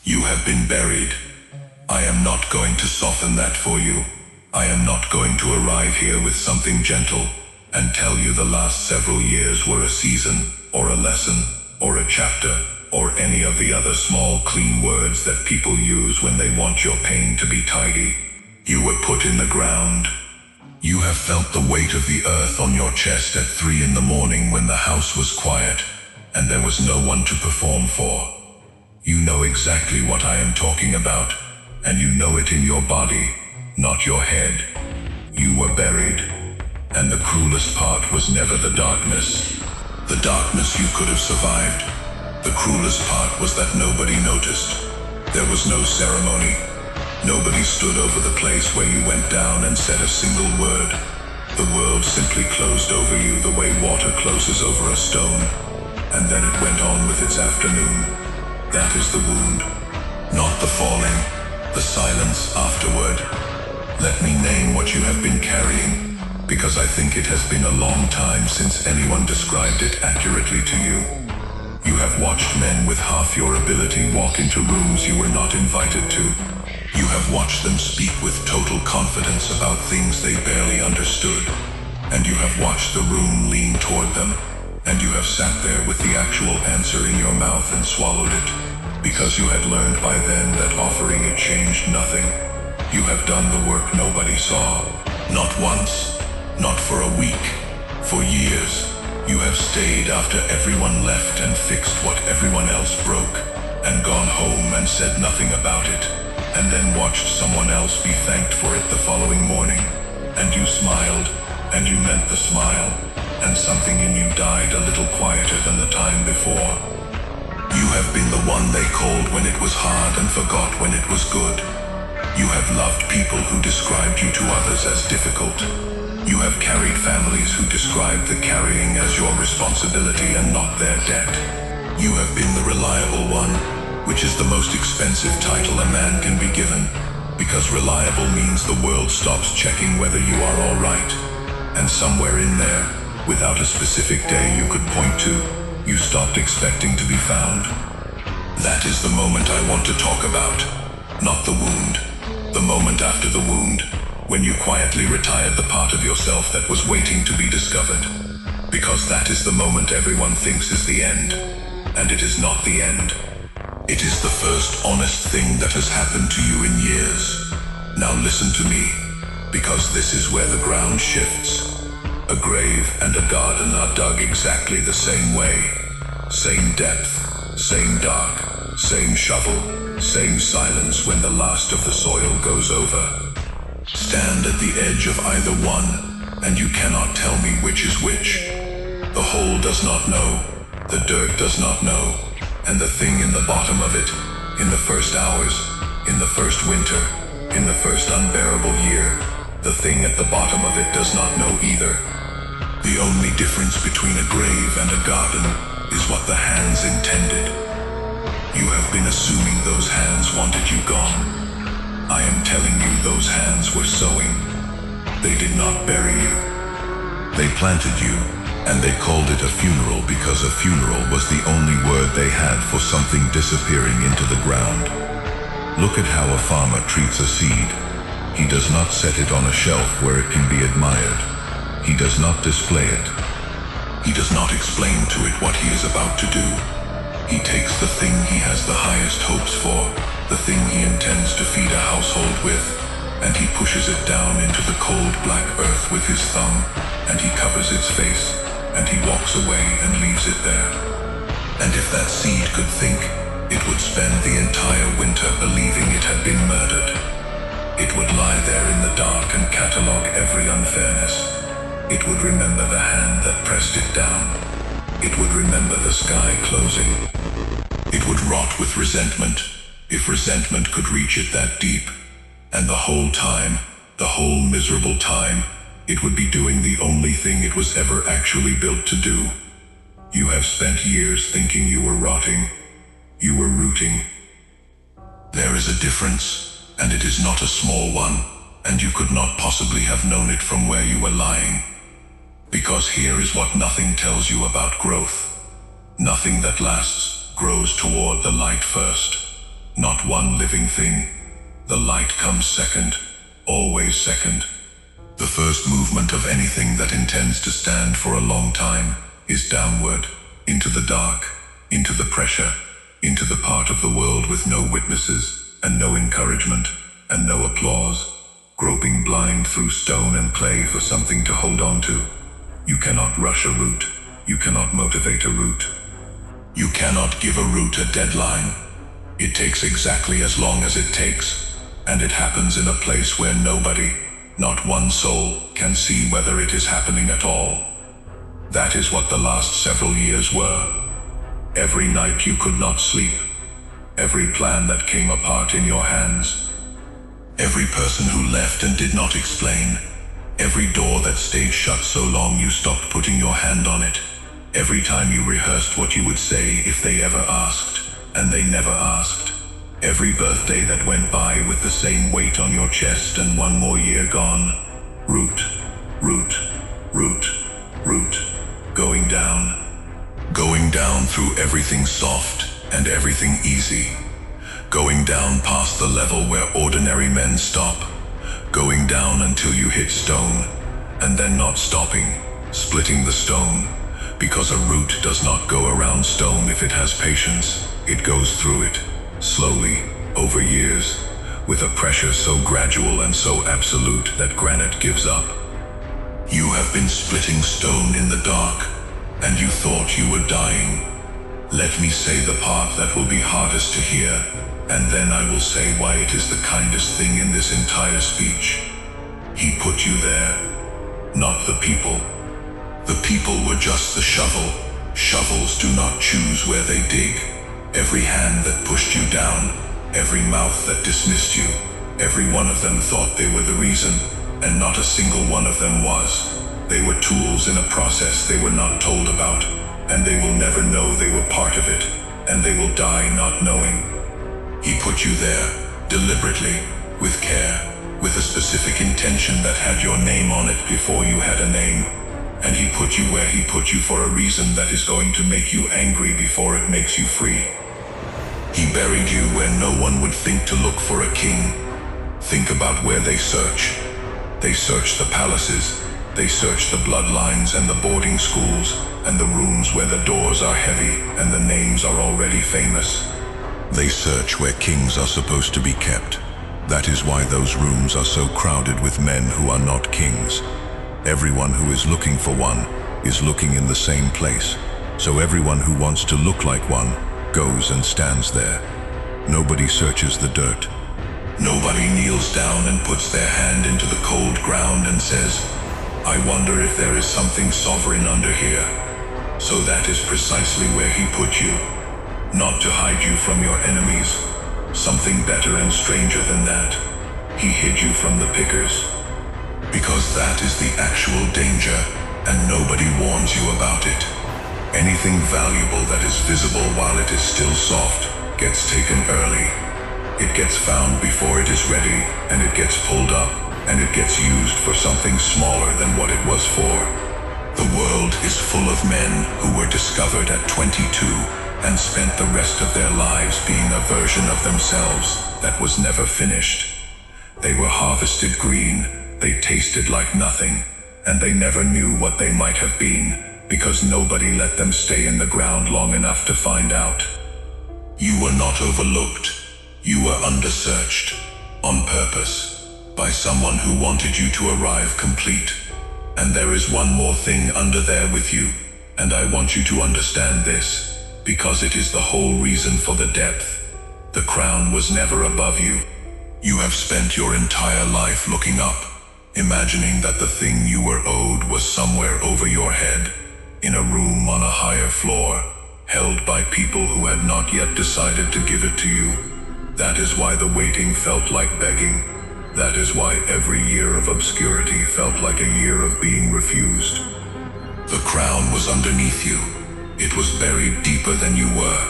You have been buried. I am not going to soften that for you. I am not going to arrive here with something gentle and tell you the last several years were a season, or a lesson, or a chapter, or any of the other small clean words that people use when they want your pain to be tidy. You were put in the ground. You have felt the weight of the earth on your chest at 3 in the morning when the house was quiet and there was no one to perform for. You know exactly what I am talking about, and you know it in your body, not your head. You were buried, and the cruelest part was never the darkness. The darkness you could have survived. The cruelest part was that nobody noticed. There was no ceremony. Nobody stood over the place where you went down and said a single word. The world simply closed over you the way water closes over a stone. And then it went on with its afternoon. That is the wound. Not the falling, the silence afterward. Let me name what you have been carrying, because I think it has been a long time since anyone described it accurately to you. You have watched men with half your ability walk into rooms you were not invited to. You have watched them speak with total confidence about things they barely understood. And you have watched the room lean toward them. And you have sat there with the actual answer in your mouth and swallowed it, because you had learned by then that offering it changed nothing. You have done the work nobody saw. Not once, not for a week, for years. You have stayed after everyone left and fixed what everyone else broke, and gone home and said nothing about it, and then watched someone else be thanked for it the following morning. And you smiled, and you meant the smile, and something in you died a little quieter than the time before. You have been the one they called when it was hard and forgot when it was good. You have loved people who described you to others as difficult. You have carried families who described the carrying as your responsibility and not their debt. You have been the reliable one, which is the most expensive title a man can be given, because reliable means the world stops checking whether you are all right. And somewhere in there, without a specific day you could point to, you stopped expecting to be found. That is the moment I want to talk about, not the wound. The moment after the wound, when you quietly retired the part of yourself that was waiting to be discovered. Because that is the moment everyone thinks is the end, and it is not the end. It is the first honest thing that has happened to you in years. Now listen to me, because this is where the ground shifts. A grave and a garden are dug exactly the same way. Same depth, same dark, same shovel, same silence when the last of the soil goes over. Stand at the edge of either one, and you cannot tell me which is which. The hole does not know, the dirt does not know, and the thing in the bottom of it, in the first hours, in the first winter, in the first unbearable year, the thing at the bottom of it does not know either. The only difference between a grave and a garden is what the hands intended. You have been assuming those hands wanted you gone. I am telling you those hands were sowing. They did not bury you. They planted you, and they called it a funeral because a funeral was the only word they had for something disappearing into the ground. Look at how a farmer treats a seed. He does not set it on a shelf where it can be admired. He does not display it. He does not explain to it what he is about to do. He takes the thing he has the highest hopes for, the thing he intends to feed a household with, and he pushes it down into the cold black earth with his thumb, and he covers its face, and he walks away and leaves it there. And if that seed could think, it would spend the entire winter believing it had been murdered. It would lie there in the dark and catalog every unfairness. It would remember the hand that pressed it down. It would remember the sky closing. It would rot with resentment, if resentment could reach it that deep. And the whole time, the whole miserable time, it would be doing the only thing it was ever actually built to do. You have spent years thinking you were rotting. You were rooting. There is a difference, and it is not a small one, and you could not possibly have known it from where you were lying. Because here is what nothing tells you about growth. Nothing that lasts grows toward the light first. Not one living thing. The light comes second, always second. The first movement of anything that intends to stand for a long time is downward, into the dark, into the pressure, into the part of the world with no witnesses, and no encouragement, and no applause, groping blind through stone and clay for something to hold on to. You cannot rush a route. You cannot motivate a route. You cannot give a route a deadline. It takes exactly as long as it takes, and it happens in a place where nobody, not one soul, can see whether it is happening at all. That is what the last several years were. Every night you could not sleep. Every plan that came apart in your hands. Every person who left and did not explain. Every door that stayed shut so long you stopped putting your hand on it. Every time you rehearsed what you would say if they ever asked, and they never asked. Every birthday that went by with the same weight on your chest and one more year gone. Route, route, route, route. Going down. Going down through everything soft and everything easy. Going down past the level where ordinary men stop. Going down until you hit stone, and then not stopping, splitting the stone. Because a root does not go around stone if it has patience. It goes through it, slowly, over years, with a pressure so gradual and so absolute that granite gives up. You have been splitting stone in the dark, and you thought you were dying. Let me say the part that will be hardest to hear, and then I will say why it is the kindest thing in this entire speech. He put you there, not the people. The people were just the shovel. Shovels do not choose where they dig. Every hand that pushed you down, every mouth that dismissed you, every one of them thought they were the reason, and not a single one of them was. They were tools in a process they were not told about, and they will never know they were part of it, and they will die not knowing. He put you there, deliberately, with care, with a specific intention that had your name on it before you had a name. And he put you where he put you for a reason that is going to make you angry before it makes you free. He buried you where no one would think to look for a king. Think about where they search. They search the palaces. They search the bloodlines and the boarding schools and the rooms where the doors are heavy and the names are already famous. They search where kings are supposed to be kept. That is why those rooms are so crowded with men who are not kings. Everyone who is looking for one is looking in the same place. So everyone who wants to look like one goes and stands there. Nobody searches the dirt. Nobody kneels down and puts their hand into the cold ground and says, I wonder if there is something sovereign under here. So that is precisely where he put you. Not to hide you from your enemies. Something better and stranger than that. He hid you from the pickers. Because that is the actual danger, and nobody warns you about it. Anything valuable that is visible while it is still soft gets taken early. It gets found before it is ready, and it gets pulled up, and it gets used for something smaller than what it was for. The world is full of men who were discovered at 22 and spent the rest of their lives being a version of themselves that was never finished. They were harvested green. They tasted like nothing, and they never knew what they might have been, because nobody let them stay in the ground long enough to find out. You were not overlooked. You were undersearched, on purpose, by someone who wanted you to arrive complete. And there is one more thing under there with you, and I want you to understand this, because it is the whole reason for the depth. The crown was never above you. You have spent your entire life looking up, imagining that the thing you were owed was somewhere over your head, in a room on a higher floor, held by people who had not yet decided to give it to you. That is why the waiting felt like begging. That is why every year of obscurity felt like a year of being refused. The crown was underneath you. It was buried deeper than you were,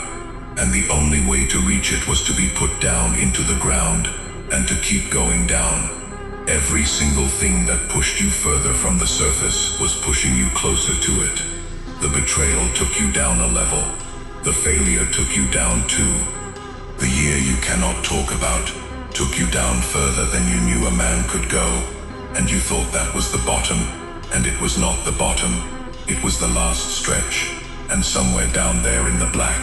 and the only way to reach it was to be put down into the ground, and to keep going down. Every single thing that pushed you further from the surface was pushing you closer to it. The betrayal took you down a level. The failure took you down too. The year you cannot talk about took you down further than you knew a man could go, and you thought that was the bottom, and it was not the bottom. It was the last stretch, and somewhere down there in the black,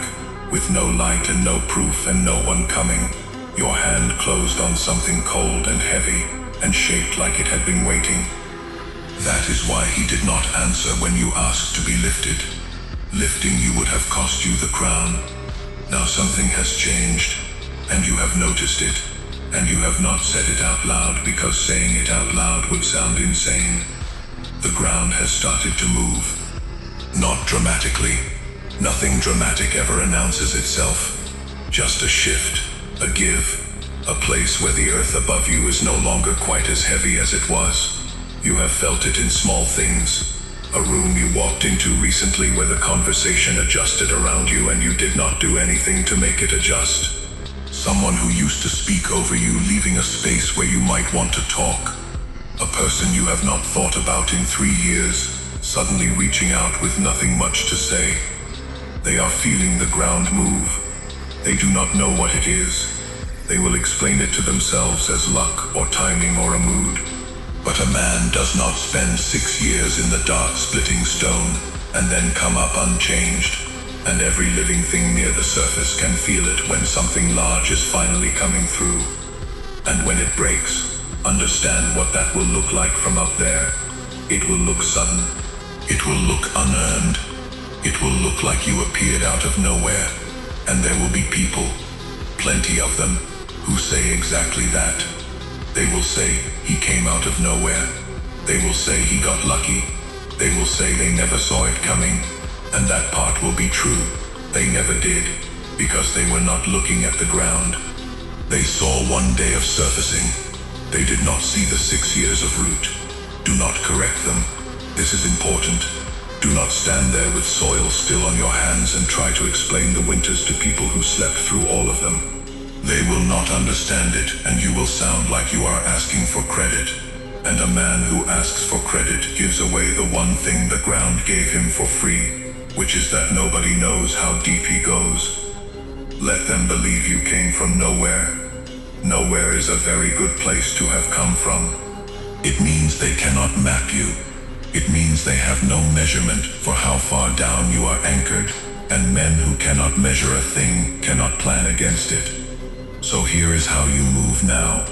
with no light and no proof and no one coming, your hand closed on something cold and heavy and shaped like it had been waiting. That is why he did not answer when you asked to be lifted. Lifting you would have cost you the crown. Now something has changed, and you have noticed it, and you have not said it out loud because saying it out loud would sound insane. The ground has started to move. Not dramatically. Nothing dramatic ever announces itself. Just a shift, a give, a place where the earth above you is no longer quite as heavy as it was. You have felt it in small things. A room you walked into recently where the conversation adjusted around you and you did not do anything to make it adjust. Someone who used to speak over you leaving a space where you might want to talk. A person you have not thought about in 3 years, suddenly reaching out with nothing much to say. They are feeling the ground move. They do not know what it is. They will explain it to themselves as luck or timing or a mood. But a man does not spend 6 years in the dark splitting stone and then come up unchanged. And every living thing near the surface can feel it when something large is finally coming through. And when it breaks, understand what that will look like from up there. It will look sudden. It will look unearned. It will look like you appeared out of nowhere. And there will be people, plenty of them, who say exactly that. They will say he came out of nowhere. They will say he got lucky. They will say they never saw it coming. And that part will be true. They never did, because they were not looking at the ground. They saw 1 day of surfacing. They did not see the 6 years of root. Do not correct them. This is important. Do not stand there with soil still on your hands and try to explain the winters to people who slept through all of them. They will not understand it, and you will sound like you are asking for credit. And a man who asks for credit gives away the one thing the ground gave him for free, which is that nobody knows how deep he goes. Let them believe you came from nowhere. Nowhere is a very good place to have come from. It means they cannot map you. It means they have no measurement for how far down you are anchored, and men who cannot measure a thing cannot plan against it. So here is how you move now.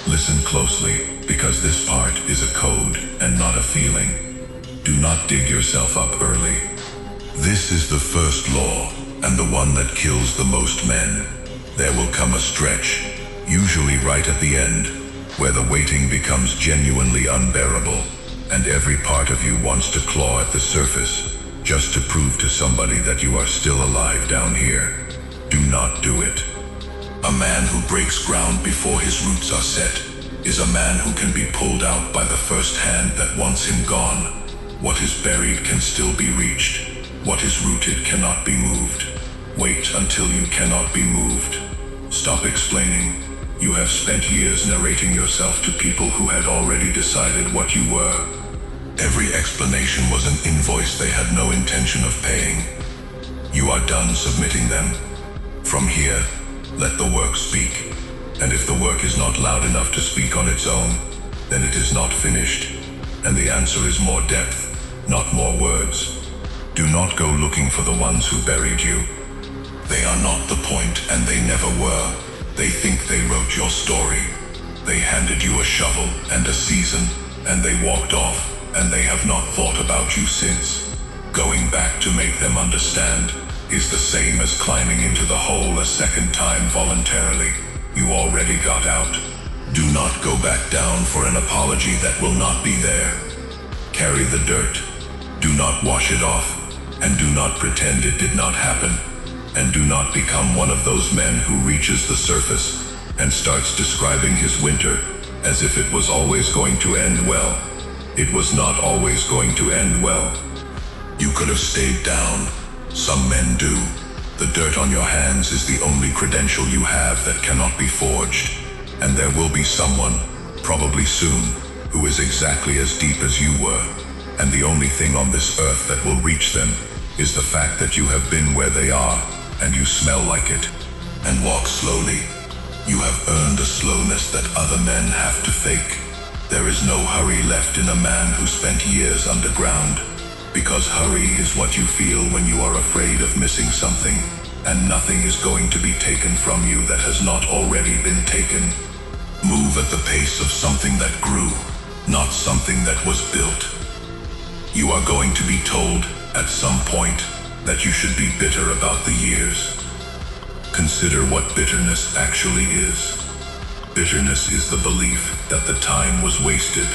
Listen closely, because this part is a code and not a feeling. Do not dig yourself up early. This is the first law, and the one that kills the most men. There will come a stretch, usually right at the end, where the waiting becomes genuinely unbearable, and every part of you wants to claw at the surface, just to prove to somebody that you are still alive down here. Do not do it. A man who breaks ground before his roots are set is a man who can be pulled out by the first hand that wants him gone. What is buried can still be reached. What is rooted cannot be moved. Wait until you cannot be moved. Stop explaining. You have spent years narrating yourself to people who had already decided what you were. Every explanation was an invoice they had no intention of paying. You are done submitting them. From here, let the work speak. And if the work is not loud enough to speak on its own, then it is not finished. And the answer is more depth, not more words. Do not go looking for the ones who buried you. They are not the point, and they never were. They think they wrote your story. They handed you a shovel and a season, and they walked off, and they have not thought about you since. Going back to make them understand is the same as climbing into the hole a second time voluntarily. You already got out. Do not go back down for an apology that will not be there. Carry the dirt. Do not wash it off, and do not pretend it did not happen. And do not become one of those men who reaches the surface and starts describing his winter as if it was always going to end well. It was not always going to end well. You could have stayed down. Some men do. The dirt on your hands is the only credential you have that cannot be forged. And there will be someone, probably soon, who is exactly as deep as you were. And the only thing on this earth that will reach them is the fact that you have been where they are, and you smell like it. and walk slowly. You have earned a slowness that other men have to fake. There is no hurry left in a man who spent years underground, because hurry is what you feel when you are afraid of missing something, and nothing is going to be taken from you that has not already been taken. Move at the pace of something that grew, not something that was built. You are going to be told, at some point, that you should be bitter about the years. Consider what bitterness actually is. Bitterness is the belief that the time was wasted.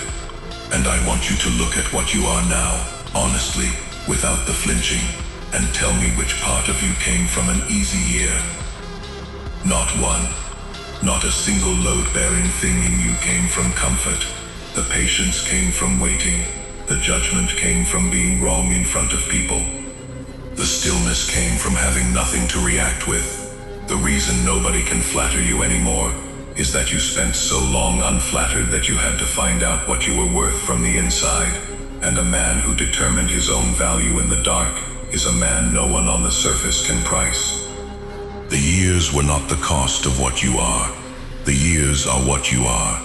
And I want you to look at what you are now, honestly, without the flinching, and tell me which part of you came from an easy year. Not one. Not a single load-bearing thing in you came from comfort. The patience came from waiting. The judgment came from being wrong in front of people. The stillness came from having nothing to react with. The reason nobody can flatter you anymore is that you spent so long unflattered that you had to find out what you were worth from the inside. And a man who determined his own value in the dark is a man no one on the surface can price. The years were not the cost of what you are. The years are what you are.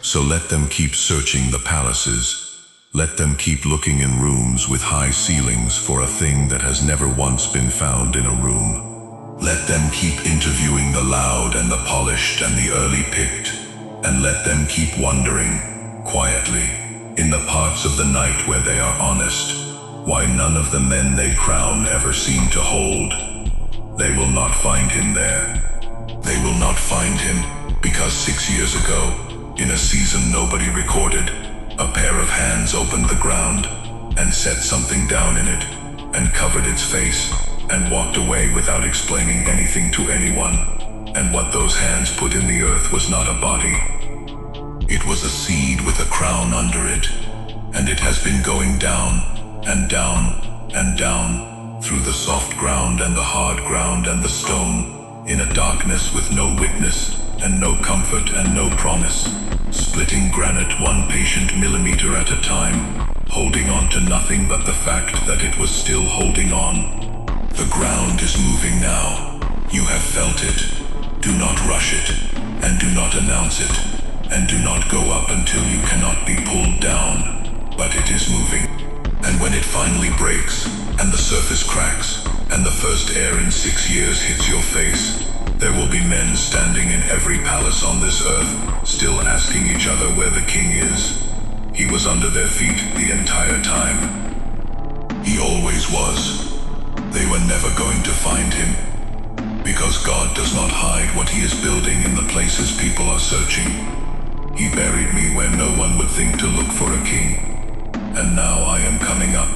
So let them keep searching the palaces. Let them keep looking in rooms with high ceilings for a thing that has never once been found in a room. Let them keep interviewing the loud and the polished and the early picked, and let them keep wondering, quietly, in the parts of the night where they are honest, why none of the men they crown ever seem to hold. They will not find him there. They will not find him, because 6 years ago, in a season nobody recorded, a pair of hands opened the ground, and set something down in it, and covered its face, and walked away without explaining anything to anyone. And what those hands put in the earth was not a body. It was a seed with a crown under it, and it has been going down, and down, and down, through the soft ground and the hard ground and the stone, in a darkness with no witness, and no comfort and no promise, splitting granite 1 patient millimeter at a time, holding on to nothing but the fact that it was still holding on. The ground is moving now. You have felt it. Do not rush it, and do not announce it, and do not go up until you cannot be pulled down. But it is moving. And when it finally breaks, and the surface cracks, and the first air in 6 years hits your face, there will be men standing in every palace on this earth, still asking each other where the king is. He was under their feet the entire time. He always was. They were never going to find him, because God does not hide what he is building in the places people are searching. He buried me where no one would think to look for a king, and now I am coming up.